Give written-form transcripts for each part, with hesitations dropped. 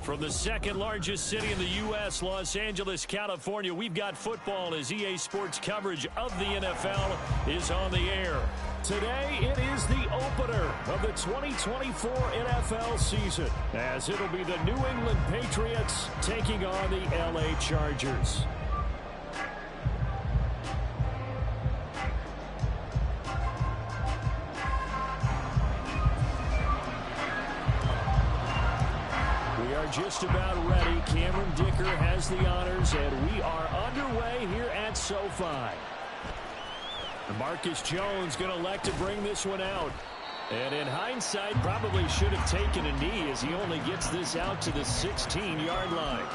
From the second largest city in the U.S., Los Angeles, California, we've got football as EA Sports coverage of the NFL is on the air. Today, it is the opener of the 2024 NFL season, as it'll be the New England Patriots taking on the L.A. Chargers. Just about ready. Cameron Dicker has the honors, and we are underway here at SoFi. Marcus Jones going to elect to bring this one out. And in hindsight, probably should have taken a knee as he only gets this out to the 16-yard line.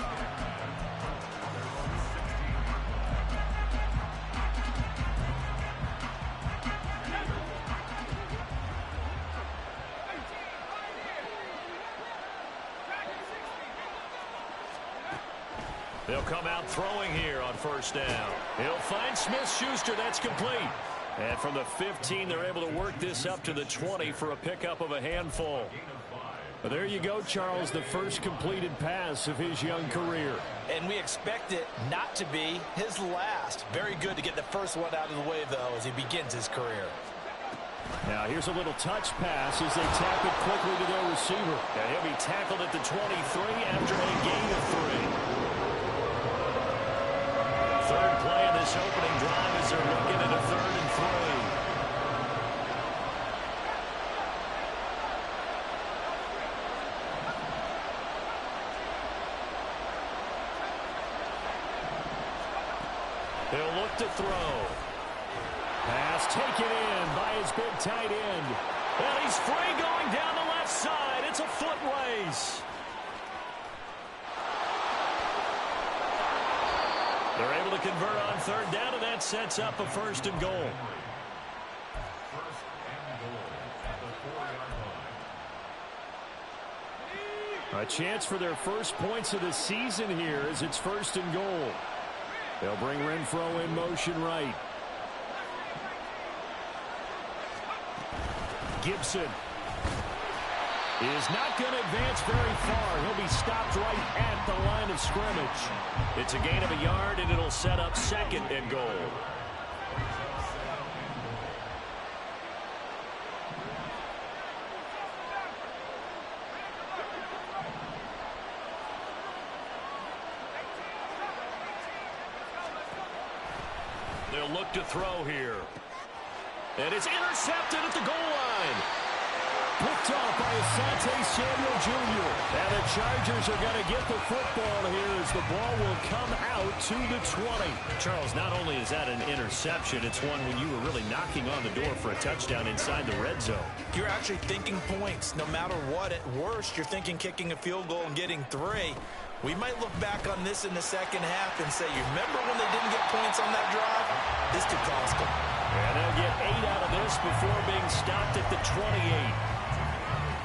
They'll come out throwing here on first down. He'll find Smith-Schuster. That's complete. And from the 15, they're able to work this up to the 20 for a pickup of a handful. But there you go, Charles, the first completed pass of his young career. And we expect it not to be his last. Very good to get the first one out of the way, though, as he begins his career. Now here's a little touch pass as they tap it quickly to their receiver. And he'll be tackled at the 23 after a gain of 3. Third play of this opening drive as they're looking at a 3rd and 3. He'll look to throw. Pass taken in by his big tight end. And he's free going down the left side. It's a foot race. They're able to convert on 3rd down, and that sets up a 1st and goal. A chance for their first points of the season here as it's 1st and goal. They'll bring Renfro in motion right. Gibson is not going to advance very far. He'll be stopped right at the line of scrimmage. It's a gain of a yard, and it'll set up 2nd and goal. They'll look to throw here. And it's intercepted at the goal line. Picked off by Asante Samuel Jr. And the Chargers are going to get the football here as the ball will come out to the 20. Charles, not only is that an interception, it's one when you were really knocking on the door for a touchdown inside the red zone. You're actually thinking points. No matter what, at worst, you're thinking kicking a field goal and getting 3. We might look back on this in the second half and say, you remember when they didn't get points on that drive? This could cost them. And they'll get 8 out of this before being stopped at the 28.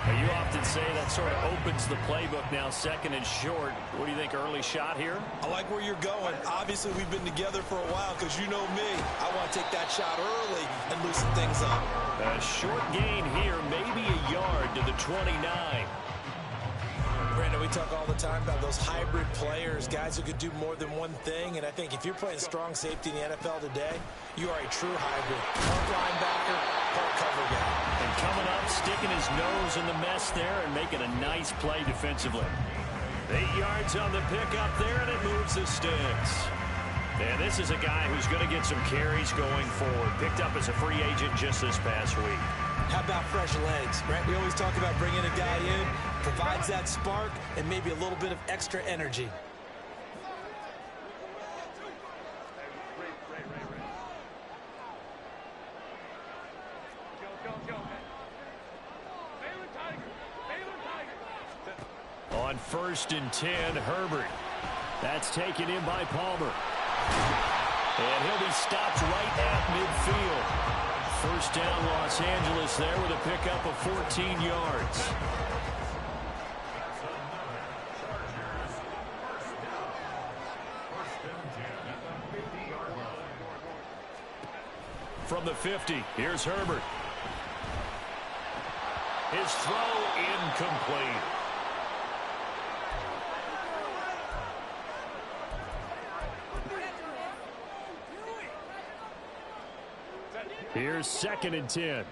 Now, you often say that sort of opens the playbook now, 2nd and short. What do you think, early shot here? I like where you're going. Obviously, we've been together for a while because you know me. I want to take that shot early and loosen things up. A short gain here, maybe a yard to the 29. Brandon, we talk all the time about those hybrid players, guys who could do more than one thing. And I think if you're playing strong safety in the NFL today, you are a true hybrid. Part linebacker, part cover guy. And coming up, sticking his nose in the mess there and making a nice play defensively. 8 yards on the pickup there, and it moves the sticks. And this is a guy who's going to get some carries going forward. Picked up as a free agent just this past week. How about fresh legs, right? We always talk about bringing a guy in, provides that spark and maybe a little bit of extra energy. On 1st and 10, Herbert. That's taken in by Palmer. And he'll be stopped right at midfield. 1st down, Los Angeles there with a pickup of 14 yards. From the 50, here's Herbert. His throw incomplete. Here's 2nd and 10.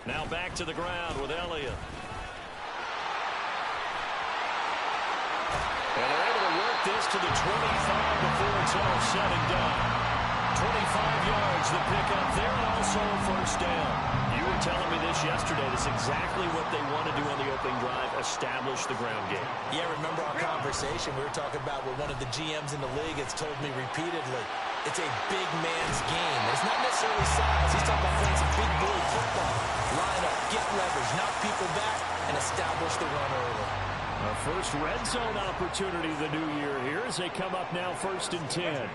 Now back to the ground with Elliott. And they're able to work this to the 25 before it's all said and done. 25 yards the pickup there, and also a first down. You were telling me this yesterday. This is exactly what they want to do on the opening drive, establish the ground game. Yeah, remember our conversation. We were talking about what one of the GMs in the league has told me repeatedly. It's a big man's game. It's not necessarily size. He's talking about playing some big boy football. Line up, get leverage, knock people back, and establish the run early. A first red zone opportunity the new year here as they come up now 1st and 10.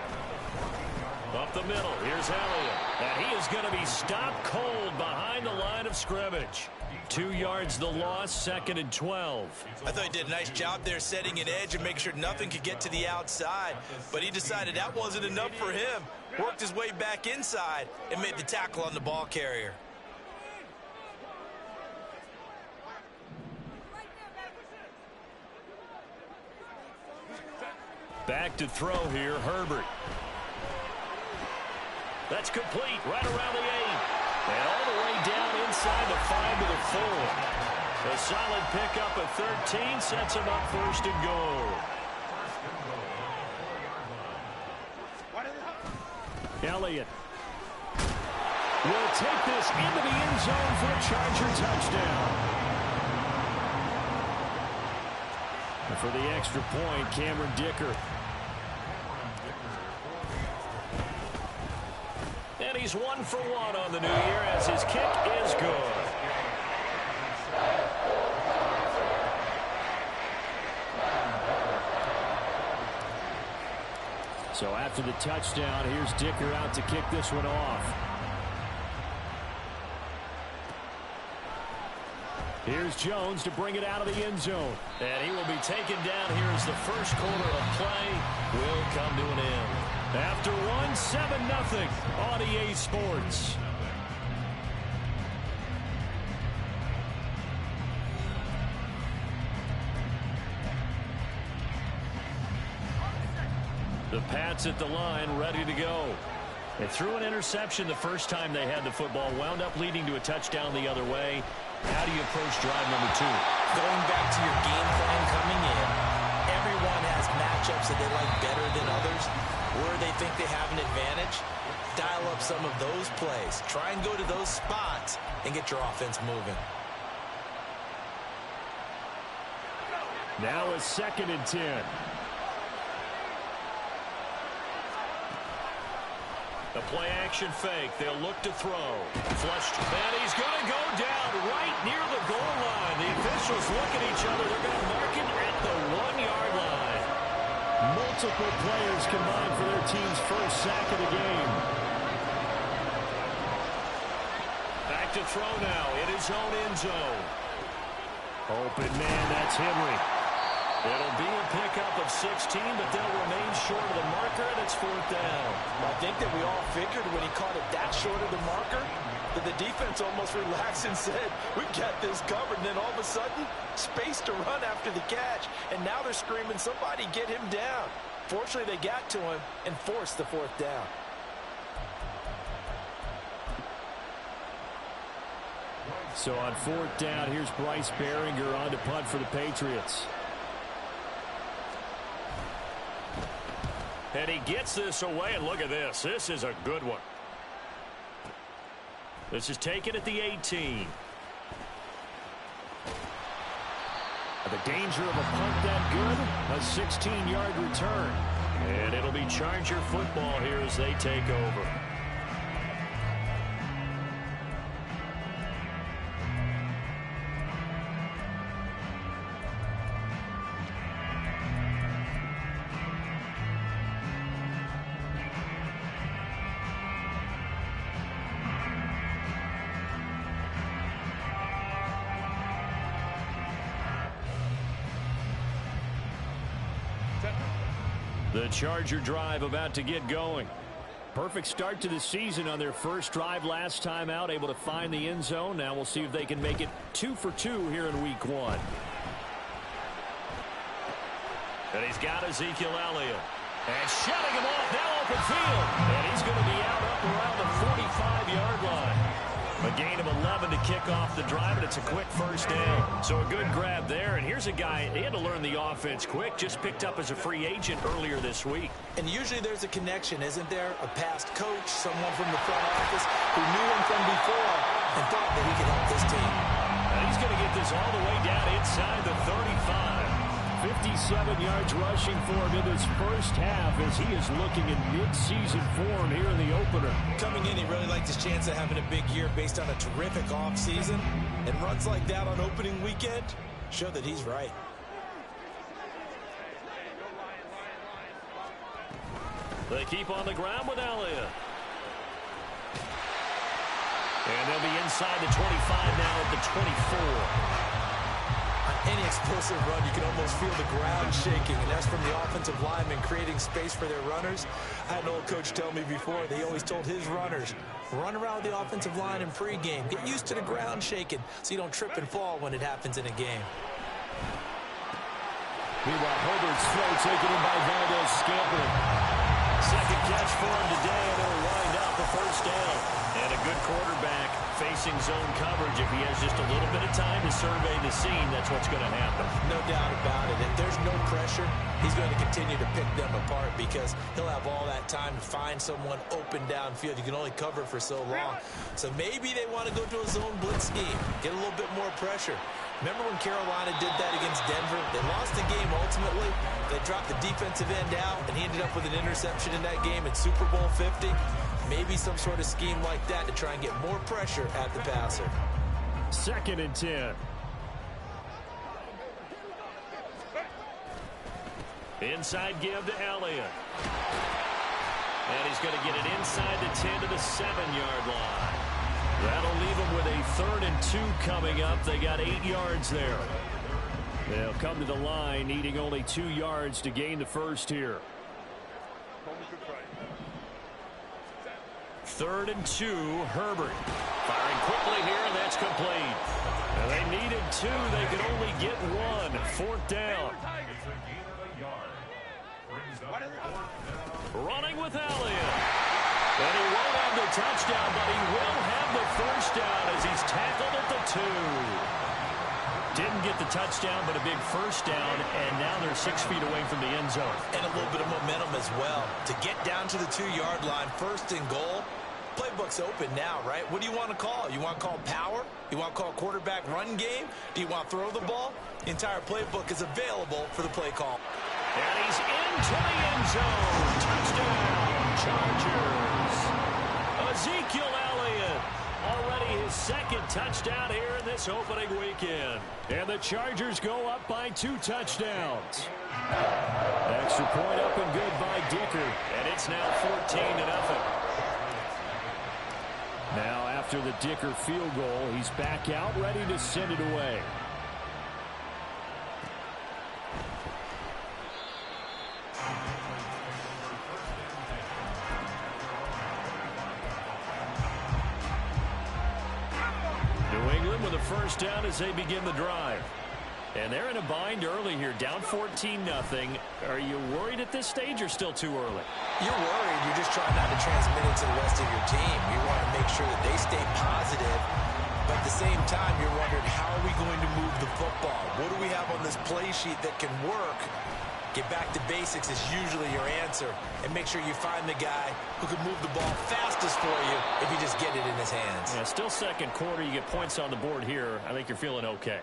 Up the middle, here's Elliott. And he is going to be stopped cold behind the line of scrimmage. 2 yards the loss, 2nd and 12. I thought he did a nice job there setting an edge and making sure nothing could get to the outside. But he decided that wasn't enough for him. Worked his way back inside and made the tackle on the ball carrier. Back to throw here, Herbert. That's complete, right around the 8. And all the way down inside the 5 to the 4. A solid pickup of 13 sets him up 1st and goal. Elliott will take this into the end zone for a Charger touchdown. And for the extra point, Cameron Dicker. And he's 1 for 1 on the new year as his kick is good. So after the touchdown, here's Dicker out to kick this one off. Here's Jones to bring it out of the end zone. And he will be taken down here as the first quarter of play will come to an end. After 7-0 on EA Sports. The Pats at the line, ready to go. They threw an interception the first time they had the football, wound up leading to a touchdown the other way. How do you approach drive number 2? Going back to your game plan coming in, everyone has matchups that they like better than others. Where they think they have an advantage, dial up some of those plays. Try and go to those spots and get your offense moving. Now a 2nd and 10. A play action fake. They'll look to throw. Flushed. And he's going to go down right near the goal line. The officials look at each other. They're going to mark it at the 1-yard line. Multiple players combined for their team's first sack of the game. Back to throw now in his own end zone. Open man, that's Henry. It'll be a pickup of 16, but they'll remain short of the marker, and it's 4th down. I think that we all figured when he caught it that short of the marker that the defense almost relaxed and said, we've got this covered. And then all of a sudden, space to run after the catch. And now they're screaming, somebody get him down. Fortunately, they got to him and forced the 4th down. So on 4th down, here's Bryce Behringer on to punt for the Patriots. And he gets this away, and look at this. This is a good one. This is taken at the 18. The danger of a punt that good, a 16-yard return. And it'll be Charger football here as they take over. The Charger drive about to get going. Perfect start to the season on their first drive last time out, able to find the end zone. Now we'll see if they can make it 2 for 2 here in week 1. And he's got Ezekiel Elliott. And shutting him off, now open field. And he's going to be out up around the 45-yard line. A gain of 11 to kick off the drive, and it's a quick first down. So a good grab there, and here's a guy, he had to learn the offense quick, just picked up as a free agent earlier this week. And usually there's a connection, isn't there? A past coach, someone from the front office who knew him from before and thought that he could help this team. And he's going to get this all the way down inside the 35. 57 yards rushing for him in this first half as he is looking in mid-season form here in the opener. Coming in, he really liked his chance of having a big year based on a terrific offseason. And runs like that on opening weekend show that he's right. They keep on the ground with Elliott. And they'll be inside the 25 now at the 24. Any explosive run, you can almost feel the ground shaking, and that's from the offensive linemen creating space for their runners. I had an old coach tell me before, they always told his runners, run around the offensive line in pregame. Get used to the ground shaking so you don't trip and fall when it happens in a game. Meanwhile, Herbert's throw taken in by Valdez-Scantling. Second catch for him today, and it'll wind up a first down. And a good quarterback facing zone coverage. If he has just a little bit of time to survey the scene, that's what's going to happen. No doubt about it. If there's no pressure, he's going to continue to pick them apart because he'll have all that time to find someone open downfield. You can only cover for so long. So maybe they want to go to a zone blitz scheme, get a little bit more pressure. Remember when Carolina did that against Denver? They lost the game ultimately. They dropped the defensive end out, and he ended up with an interception in that game in Super Bowl 50. Maybe some sort of scheme like that to try and get more pressure at the passer. 2nd and 10. Inside give to Elliott. And he's going to get it inside the 10 to the 7-yard line. That'll leave them with a 3rd and 2 coming up. They got 8 yards there. They'll come to the line needing only 2 yards to gain the first here. 3rd and 2, Herbert. Firing quickly here, and that's complete. And they needed 2. They could only get 1. 4th down. Running with Elliott. And he won't have the touchdown, but he will have the first down as he's tackled at the 2. Didn't get the touchdown, but a big first down, and now they're 6 feet away from the end zone. And a little bit of momentum as well. To get down to the 2-yard line, 1st and goal, playbook's open now, right? What do you want to call? You want to call power? You want to call quarterback run game? Do you want to throw the ball? The entire playbook is available for the play call. And he's into the end zone. Touchdown, Chargers. Ezekiel Elliott. Already his 2nd touchdown here in this opening weekend. And the Chargers go up by 2 touchdowns. Extra point up and good by Dicker. And it's now 14-0. Now after the Dicker field goal, he's back out ready to send it away. New England with a first down as they begin the drive. And they're in a bind early here, down 14-0. Are you worried at this stage or still too early? You're worried. You're just trying not to transmit it to the rest of your team. You want to make sure that they stay positive. But at the same time, you're wondering, how are we going to move the football? What do we have on this play sheet that can work? Get back to basics is usually your answer. And make sure you find the guy who can move the ball fastest for you if you just get it in his hands. Yeah, still 2nd quarter. You get points on the board here. I think you're feeling okay.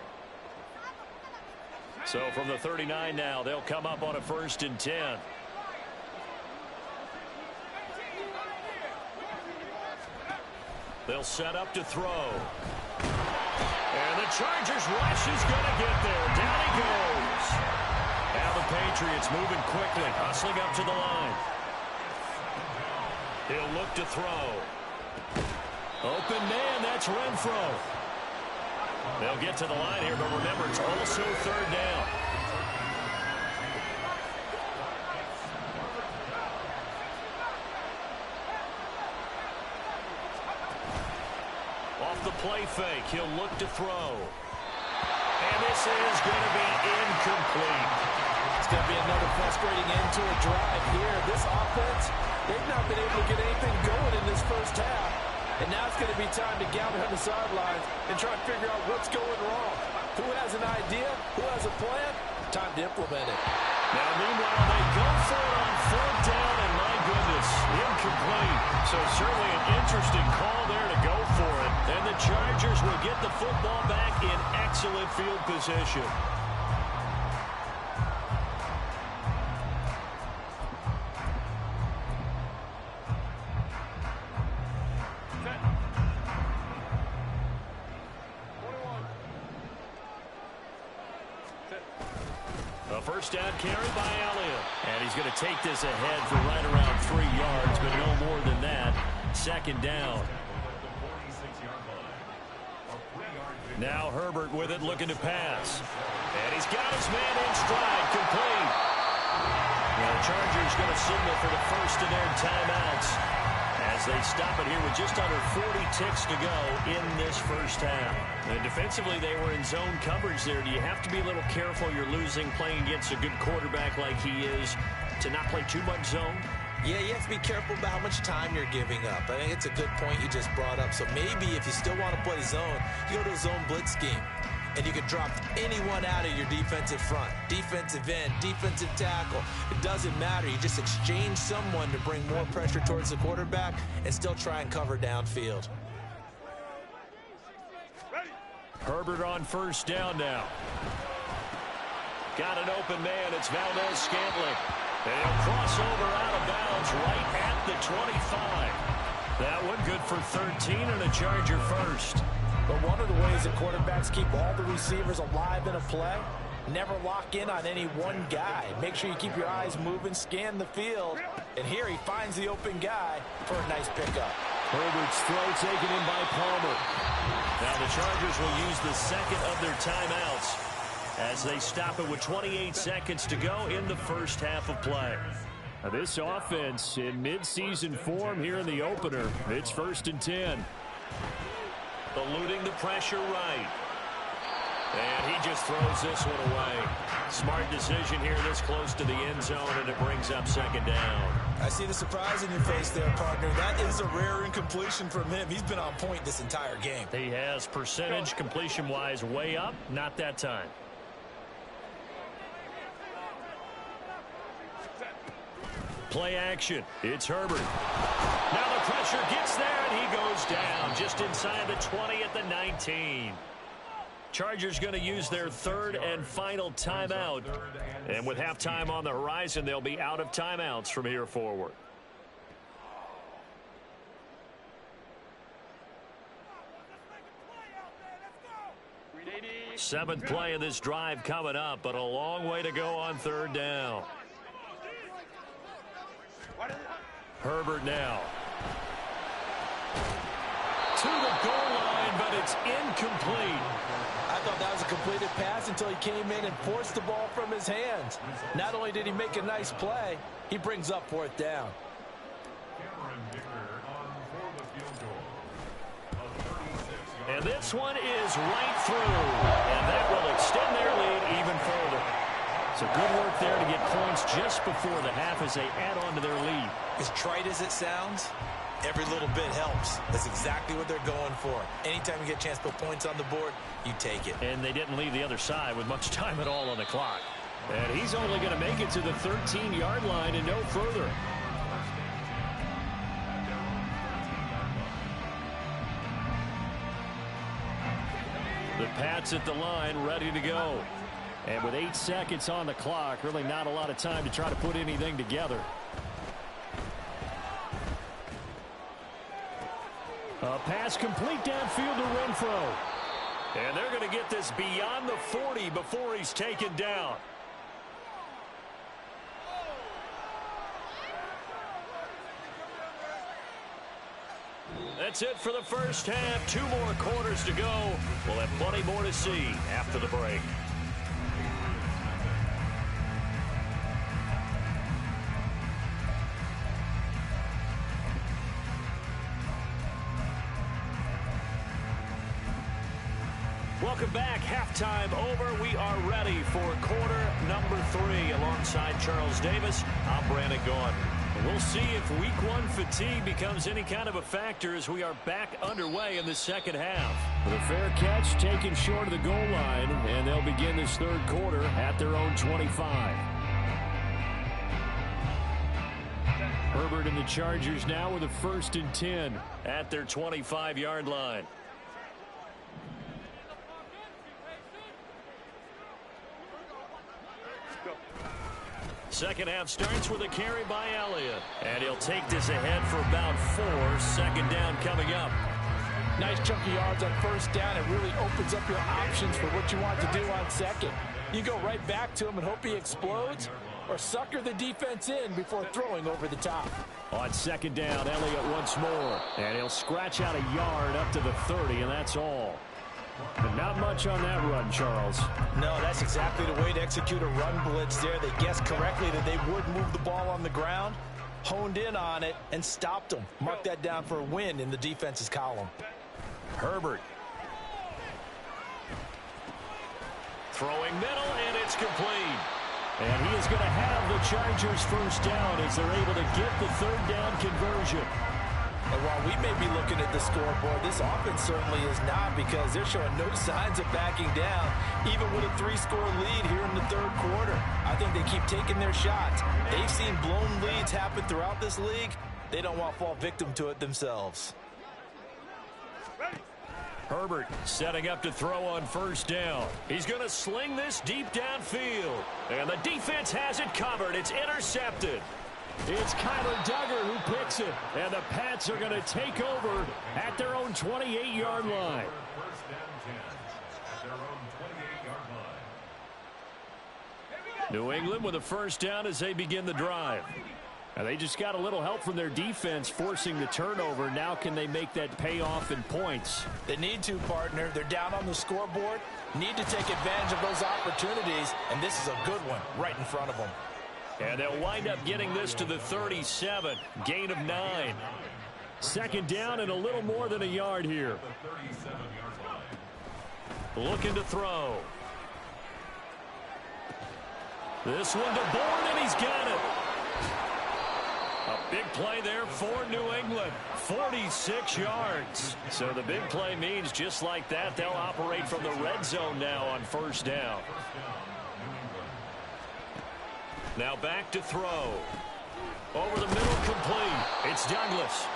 So from the 39 now, they'll come up on a 1st and 10. They'll set up to throw. And the Chargers rush is going to get there. Down he goes. Now the Patriots moving quickly, hustling up to the line. He'll look to throw. Open man, that's Renfro. They'll get to the line here, but remember, it's also 3rd down. Off the play fake, he'll look to throw. And this is going to be incomplete. It's going to be another frustrating end to a drive here. This offense, they've not been able to get anything going in this first half. And now it's going to be time to gather on the sidelines and try to figure out what's going wrong. Who has an idea? Who has a plan? Time to implement it. Now, meanwhile, they go for it on fourth down, and my goodness, incomplete. So certainly an interesting call there to go for it. And the Chargers will get the football back in excellent field position. A first down carry by Elliott. And he's going to take this ahead for right around 3 yards, but no more than that. Second down. Now Herbert with it, looking to pass. And he's got his man in stride, complete. Now the Chargers going to signal for the first of their timeouts as they stop it here with just under 40 ticks to go in this first half. And defensively, they were in zone coverage there. Do you have to be a little careful? You're losing, playing against a good quarterback like he is, to not play too much zone? Yeah, you have to be careful about how much time you're giving up. I think it's a good point you just brought up. So maybe if you still want to play zone, you go to a zone blitz scheme. And you can drop anyone out of your defensive front. Defensive end, defensive tackle. It doesn't matter. You just exchange someone to bring more pressure towards the quarterback and still try and cover downfield. Herbert on first down now. Got an open man. It's Valdez-Scantling. And he'll cross over out of bounds right at the 25. That one good for 13 and a Charger first. But one of the ways that quarterbacks keep all the receivers alive in a play, never lock in on any one guy. Make sure you keep your eyes moving, scan the field. And here he finds the open guy for a nice pickup. Herbert's throw taken in by Palmer. Now the Chargers will use the second of their timeouts as they stop it with 28 seconds to go in the first half of play. Now this offense in midseason form here in the opener. It's 1st and 10. Eluding the pressure right. And he just throws this one away. Smart decision here this close to the end zone, and it brings up second down. I see the surprise in your face there, partner. That is a rare incompletion from him. He's been on point this entire game. He has percentage completion-wise way up. Not that time. Play action. It's Herbert. Now the pressure gets there, and he goes down just inside the 20 at the 19. Chargers going to use their third and final timeout. And with halftime on the horizon, they'll be out of timeouts from here forward. Seventh play of this drive coming up, but a long way to go on third down. Herbert now. To the goal line, but it's incomplete. I thought that was a completed pass until he came in and forced the ball from his hands. Not only did he make a nice play, he brings up fourth down. And this one is right through. And that will extend their lead even further. So good work there to get points just before the half as they add on to their lead. As trite as it sounds, every little bit helps. That's exactly what they're going for. Anytime you get a chance to put points on the board, you take it. And they didn't leave the other side with much time at all on the clock. And he's only going to make it to the 13-yard line and no further. The Pats at the line, ready to go. And with 8 seconds on the clock, really not a lot of time to try to put anything together. A pass complete downfield to Renfro. And they're going to get this beyond the 40 before he's taken down. That's it for the first half. 2 more quarters to go. We'll have plenty more to see after the break. Welcome back. Halftime over. We are ready for quarter number 3. Alongside Charles Davis, I'm Brandon Gaudin. We'll see if week 1 fatigue becomes any kind of a factor as we are back underway in the second half. The fair catch taken short of the goal line, and they'll begin this third quarter at their own 25. Herbert and the Chargers now with a 1st and 10 at their 25-yard line. Second half starts with a carry by Elliott. And he'll take this ahead for about 4. 2nd down coming up. Nice chunk of yards on 1st down. It really opens up your options for what you want to do on 2nd. You go right back to him and hope he explodes, or sucker the defense in before throwing over the top. On 2nd down, Elliott once more. And he'll scratch out a yard up to the 30, and that's all. But not much on that run, Charles. No, that's exactly the way to execute a run blitz there. They guessed correctly that they would move the ball on the ground, honed in on it, and stopped them. Mark that down for a win in the defense's column. Herbert. Throwing middle, and it's complete. And he is going to have the Chargers 1st down as they're able to get the 3rd down conversion. And while we may be looking at the scoreboard, this offense certainly is not, because they're showing no signs of backing down, even with a 3-score lead here in the 3rd quarter. I think they keep taking their shots. They've seen blown leads happen throughout this league. They don't want to fall victim to it themselves. Herbert setting up to throw on 1st down. He's going to sling this deep downfield. And the defense has it covered. It's intercepted. It's Kyler Duggar who picks it. And the Pats are going to take over at their own 28-yard line. New England with a 1st down as they begin the drive. And they just got a little help from their defense forcing the turnover. Now can they make that pay off in points? They need to, partner. They're down on the scoreboard. Need to take advantage of those opportunities. And this is a good one right in front of them. And they'll wind up getting this to the 37. Gain of 9. 2nd down and a little more than a yard here. Looking to throw. This one to Bourne, and he's got it. A big play there for New England. 46 yards. So the big play means just like that, they'll operate from the red zone now on 1st down. Now back to throw. Over the middle, complete. It's Douglas.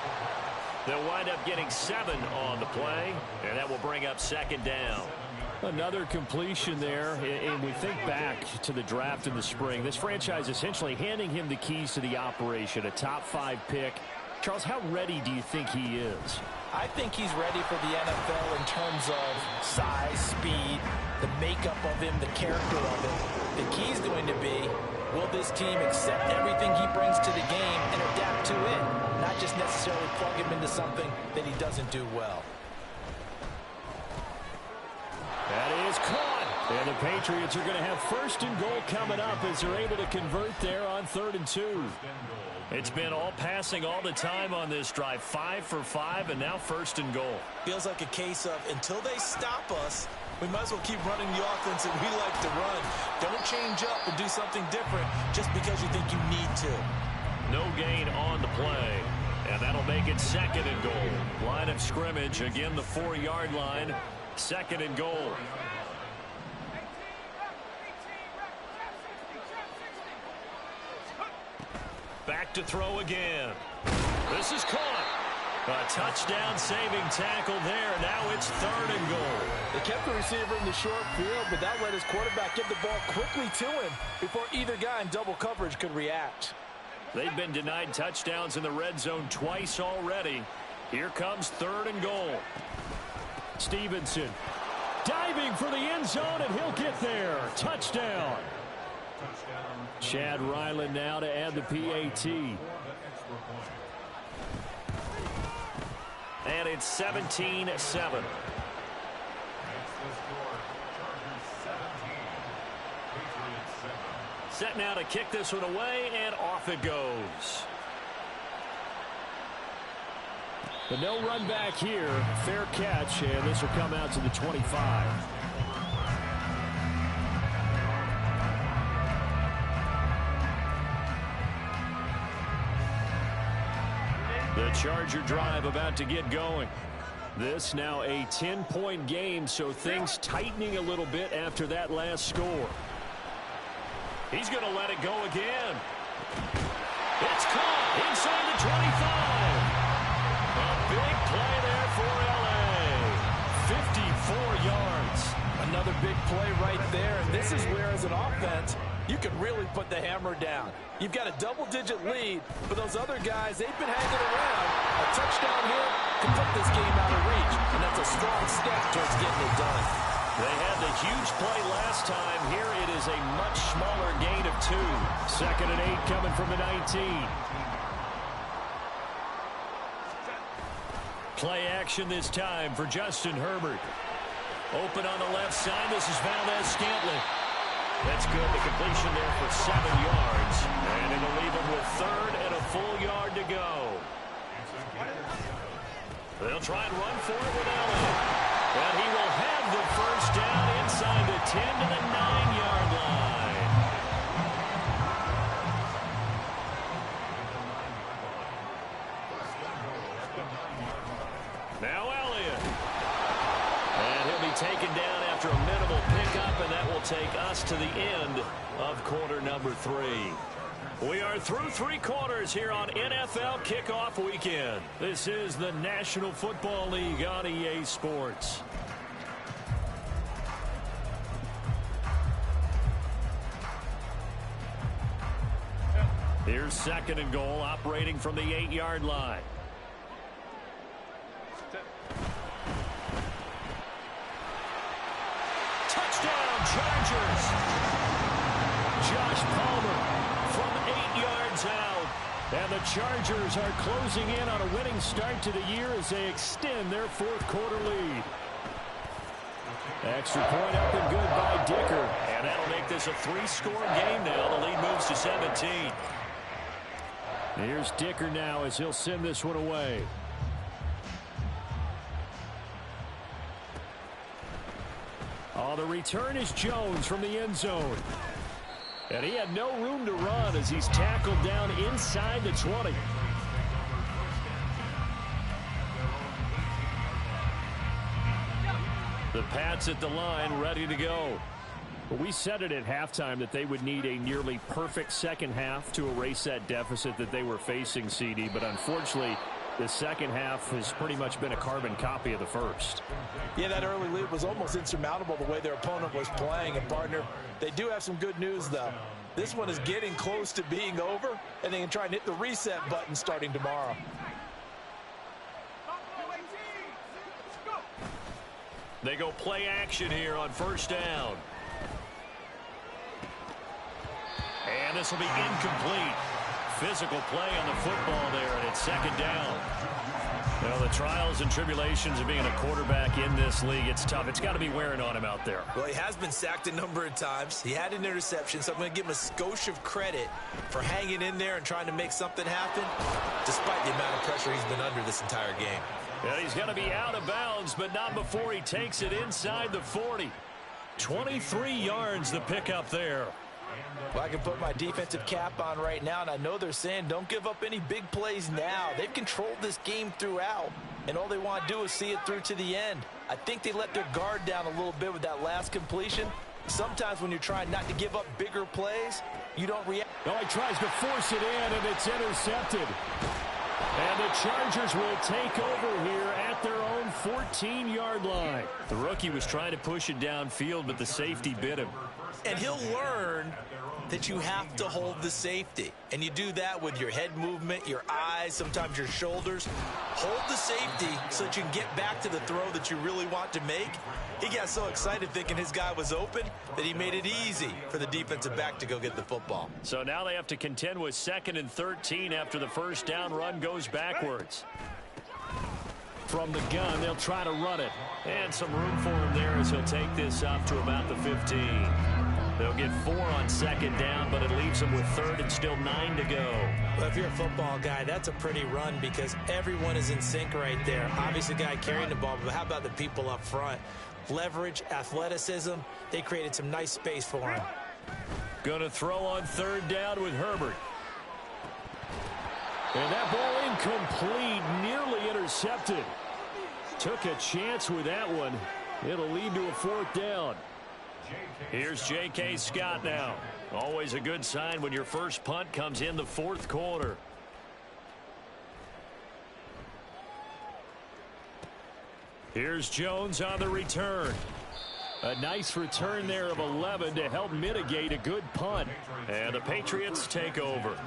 They'll wind up getting 7 on the play, and that will bring up 2nd down. Another completion there, and we think back to the draft in the spring. This franchise essentially handing him the keys to the operation, a top 5 pick. Charles, how ready do you think he is? I think he's ready for the NFL in terms of size, speed, the makeup of him, the character of him. The key is going to be, will this team accept everything he brings to the game and adapt to it, not just necessarily plug him into something that he doesn't do well. That is caught. And the Patriots are going to have 1st and goal coming up as they're able to convert there on 3rd and 2. It's been all passing all the time on this drive. 5 for 5, and now 1st and goal. Feels like a case of, until they stop us, we might as well keep running the offense that we like to run. Don't change up and do something different just because you think you need to. No gain on the play. And that'll make it 2nd and goal. Line of scrimmage, again the 4-yard line. 2nd and goal. Back to throw again. This is caught. A touchdown saving tackle there. Now it's 3rd and goal. They kept the receiver in the short field, but that let his quarterback get the ball quickly to him before either guy in double coverage could react. They've been denied touchdowns in the red zone twice already. Here comes 3rd and goal. Stevenson diving for the end zone, and he'll get there. Touchdown. Chad Ryland now to add the PAT. And it's 17-7. Set now to kick this one away, and off it goes. But no run back here. Fair catch, and this will come out to the 25. The Charger drive about to get going. This now a 10-point game, so things tightening a little bit after that last score. He's going to let it go again. It's caught inside the 25. A big play there for L.A. 54 yards. Another big play right there, and this is where, as an offense, you can really put the hammer down. You've got a double-digit lead, but those other guys, they've been hanging around. A touchdown here can put this game out of reach, and that's a strong step towards getting it done. They had the huge play last time. Here it is a much smaller gain of 2. 2nd and 8 coming from the 19. Play action this time for Justin Herbert. Open on the left side. This is Valdez-Scantling. That's good. The completion there for 7 yards. And it'll leave him with 3rd and a full yard to go. They'll try and run for it with Allen. And he will have the first down inside the 10 to the 9-yard line. Now Elliott. And he'll be taken down after a minimal pickup, and that will take us to the end of quarter number 3. We are through 3 quarters here on NFL Kickoff Weekend. This is the National Football League on EA Sports. Here's 2nd and goal, operating from the 8-yard line. Touchdown, Chargers! Josh Palmer from 8 yards out. And the Chargers are closing in on a winning start to the year as they extend their 4th quarter lead. Extra point up and good by Dicker. And that'll make this a 3-score game now. The lead moves to 17. Here's Dicker now as he'll send this one away. Oh, the return is Jones from the end zone. And he had no room to run as he's tackled down inside the 20. The Pats at the line, ready to go. Well, we said it at halftime that they would need a nearly perfect second half to erase that deficit that they were facing, CD. But unfortunately, the second half has pretty much been a carbon copy of the first. Yeah, that early lead was almost insurmountable the way their opponent was playing. And, partner, they do have some good news, though. This one is getting close to being over, and they can try and hit the reset button starting tomorrow. They go play action here on 1st down. And this will be incomplete. Physical play on the football there, and it's 2nd down. You know, the trials and tribulations of being a quarterback in this league, it's tough. It's got to be wearing on him out there. Well, he has been sacked a number of times. He had an interception, so I'm going to give him a skosh of credit for hanging in there and trying to make something happen, despite the amount of pressure he's been under this entire game. Yeah, he's going to be out of bounds, but not before he takes it inside the 40. 23 yards the pickup there. Well, I can put my defensive cap on right now, and I know they're saying don't give up any big plays now. They've controlled this game throughout, and all they want to do is see it through to the end. I think they let their guard down a little bit with that last completion. Sometimes when you're trying not to give up bigger plays, you don't react. No, he tries to force it in, and it's intercepted. And the Chargers will take over here at their own 14-yard line. The rookie was trying to push it downfield, but the safety bit him. And he'll learn that you have to hold the safety. And you do that with your head movement, your eyes, sometimes your shoulders. Hold the safety so that you can get back to the throw that you really want to make. He got so excited thinking his guy was open that he made it easy for the defensive back to go get the football. So now they have to contend with 2nd and 13 after the first down run goes backwards. From the gun, they'll try to run it. And some room for him there as he'll take this up to about the 15. They'll get 4 on 2nd down, but it leaves them with 3rd and still 9 to go. Well, if you're a football guy, that's a pretty run because everyone is in sync right there. Obviously, the guy carrying the ball, but how about the people up front? Leverage, athleticism, they created some nice space for him. Going to throw on 3rd down with Herbert. And that ball incomplete, nearly intercepted. Took a chance with that one. It'll lead to a 4th down. Here's J.K. Scott now. Always a good sign when your first punt comes in the 4th quarter. Here's Jones on the return. A nice return there of 11 to help mitigate a good punt. And the Patriots take over.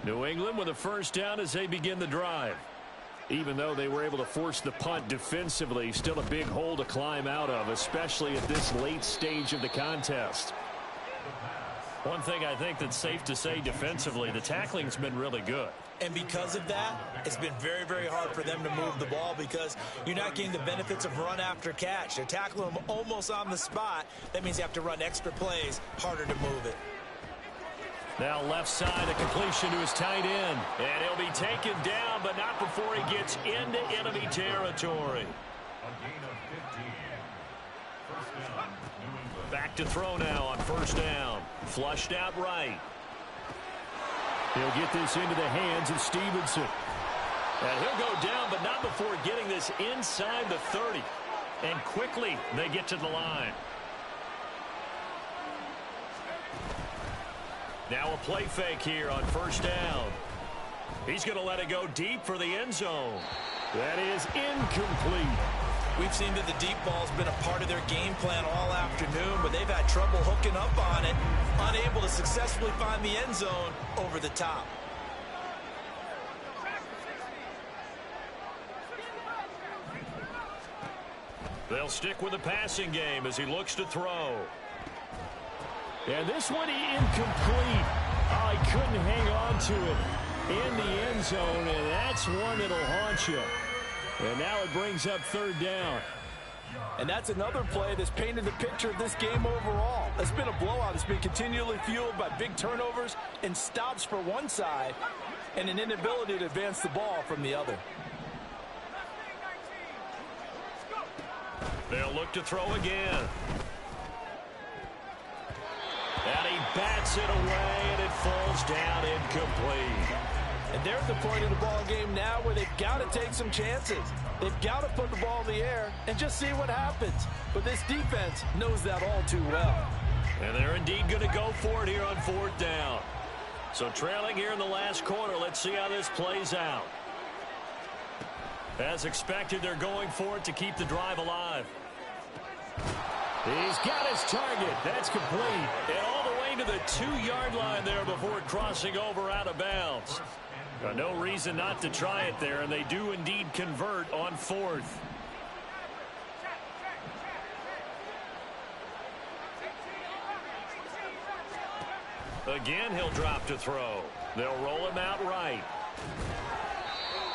New England with a first down as they begin the drive. Even though they were able to force the punt defensively, still a big hole to climb out of, especially at this late stage of the contest. One thing I think that's safe to say defensively, the tackling's been really good. And because of that, it's been very, very hard for them to move the ball because you're not getting the benefits of run after catch. They're tackling them almost on the spot. That means you have to run extra plays, harder to move it. Now left side, a completion to his tight end. And he'll be taken down, but not before he gets into enemy territory. Back to throw now on first down. Flushed out right. He'll get this into the hands of Stevenson. And he'll go down, but not before getting this inside the 30. And quickly, they get to the line. Now a play fake here on first down. He's going to let it go deep for the end zone. That is incomplete. We've seen that the deep ball's been a part of their game plan all afternoon, but they've had trouble hooking up on it, unable to successfully find the end zone over the top. They'll stick with the passing game as he looks to throw. And this one incomplete. Oh, he couldn't hang on to it in the end zone, and that's one that'll haunt you. And now it brings up 3rd down. And that's another play that's painted the picture of this game overall. It's been a blowout. It's been continually fueled by big turnovers and stops for one side and an inability to advance the ball from the other. They'll look to throw again. And he bats it away, and it falls down incomplete. And they're at the point of the ball game now where they've got to take some chances. They've got to put the ball in the air and just see what happens. But this defense knows that all too well. And they're indeed going to go for it here on 4th down. So trailing here in the last quarter, let's see how this plays out. As expected, they're going for it to keep the drive alive. He's got his target. That's complete. And all the way to the 2-yard line there before crossing over out of bounds. No reason not to try it there, and they do indeed convert on 4th. Again, he'll drop to throw. They'll roll him out right.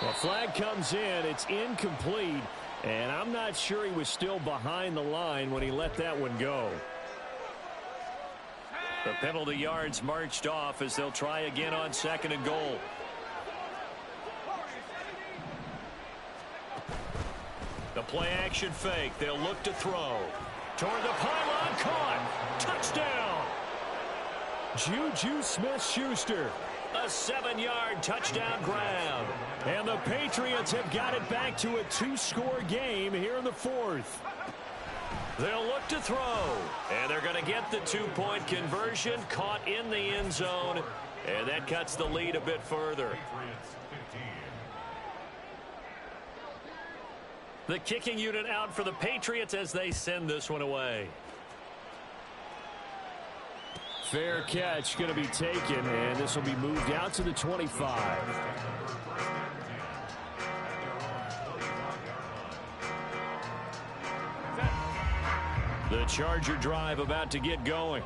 The flag comes in. It's incomplete, and I'm not sure he was still behind the line when he let that one go. The penalty yards marched off as they'll try again on 2nd and goal. The play action fake. They'll look to throw. Toward the pylon, caught. Touchdown. Juju Smith-Schuster. A 7-yard touchdown grab. And the Patriots have got it back to a 2-score game here in the 4th. They'll look to throw. And they're going to get the 2-point conversion. Caught in the end zone. And that cuts the lead a bit further. The kicking unit out for the Patriots as they send this one away. Fair catch going to be taken, and this will be moved out to the 25. The Charger drive about to get going.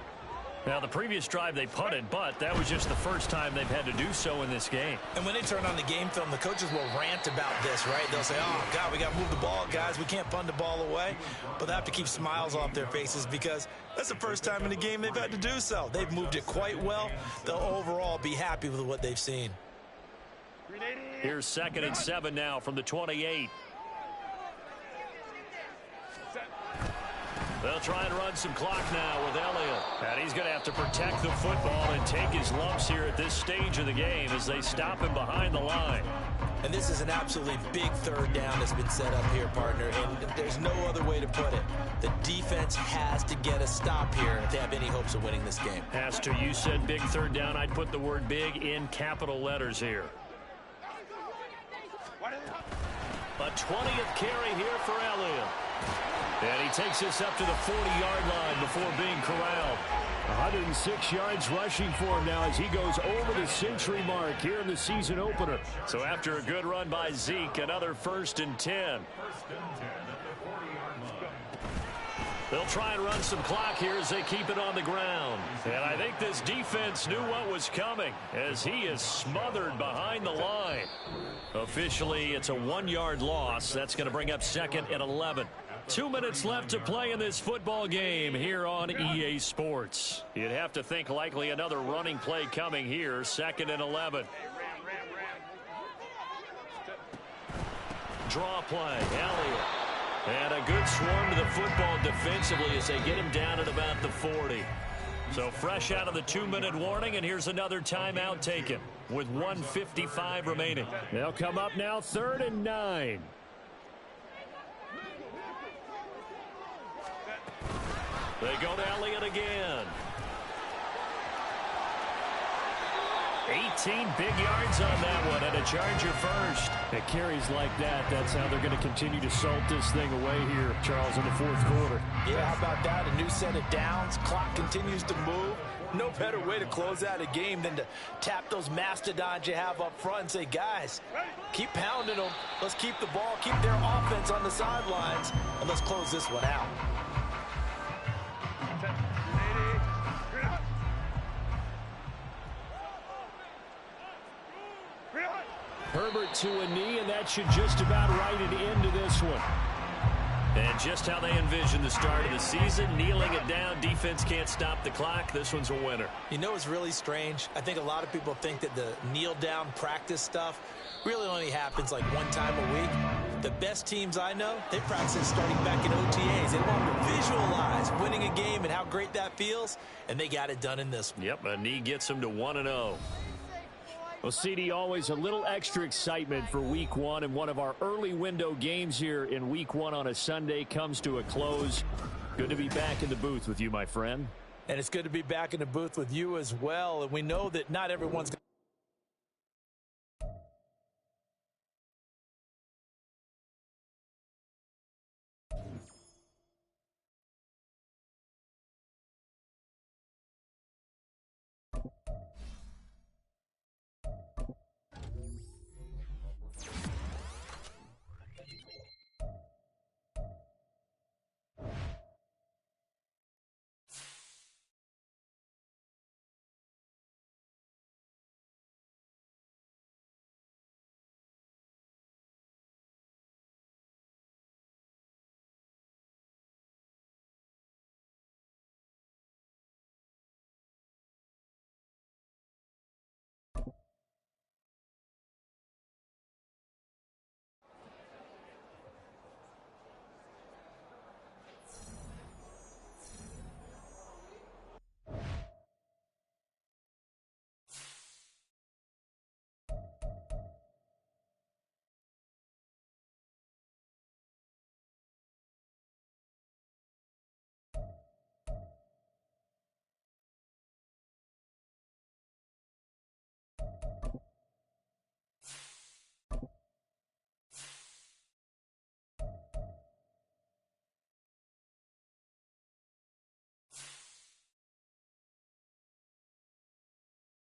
Now, the previous drive they punted, but that was just the first time they've had to do so in this game. And when they turn on the game film, the coaches will rant about this, right? They'll say, oh, God, we got to move the ball, guys. We can't punt the ball away. But they have to keep smiles off their faces because that's the first time in the game they've had to do so. They've moved it quite well. They'll overall be happy with what they've seen. Here's 2nd and 7 now from the 28. They'll try and run some clock now with Elliott. And he's going to have to protect the football and take his lumps here at this stage of the game as they stop him behind the line. And this is an absolutely big third down that's been set up here, partner, and there's no other way to put it. The defense has to get a stop here if they have any hopes of winning this game. Has to. You said big third down. I'd put the word big in capital letters here. A 20th carry here for Elliott. And he takes this up to the 40-yard line before being corralled. 106 yards rushing for him now as he goes over the century mark here in the season opener. So after a good run by Zeke, another 1st and 10. They'll try and run some clock here as they keep it on the ground. And I think this defense knew what was coming as he is smothered behind the line. Officially, it's a 1-yard loss. That's going to bring up 2nd and 11. 2 minutes left to play in this football game here on EA Sports. You'd have to think likely another running play coming here, 2nd and 11. Draw play, Elliott. And a good swarm to the football defensively as they get him down at about the 40. So fresh out of the 2-minute warning, and here's another timeout taken with 1:55 remaining. They'll come up now 3rd and 9. They go to Elliott again. 18 big yards on that one, and a Charger first. At carries like that, that's how they're going to continue to salt this thing away here, Charles, in the 4th quarter. Yeah, how about that? A new set of downs. Clock continues to move. No better way to close out a game than to tap those mastodons you have up front and say, guys, keep pounding them. Let's keep the ball, keep their offense on the sidelines, and let's close this one out. Herbert to a knee, and that should just about write it into this one. And just how they envision the start of the season, kneeling it down, defense can't stop the clock. This one's a winner. You know what's really strange? I think a lot of people think that the kneel-down practice stuff really only happens like one time a week. The best teams I know, they practice starting back in OTAs. They want to visualize winning a game and how great that feels, and they got it done in this one. Yep, a knee gets them to 1-0. Well, CD, always a little extra excitement for Week 1, and one of our early window games here in Week 1 on a Sunday comes to a close. Good to be back in the booth with you, my friend. And it's good to be back in the booth with you as well. And we know that not everyone's going to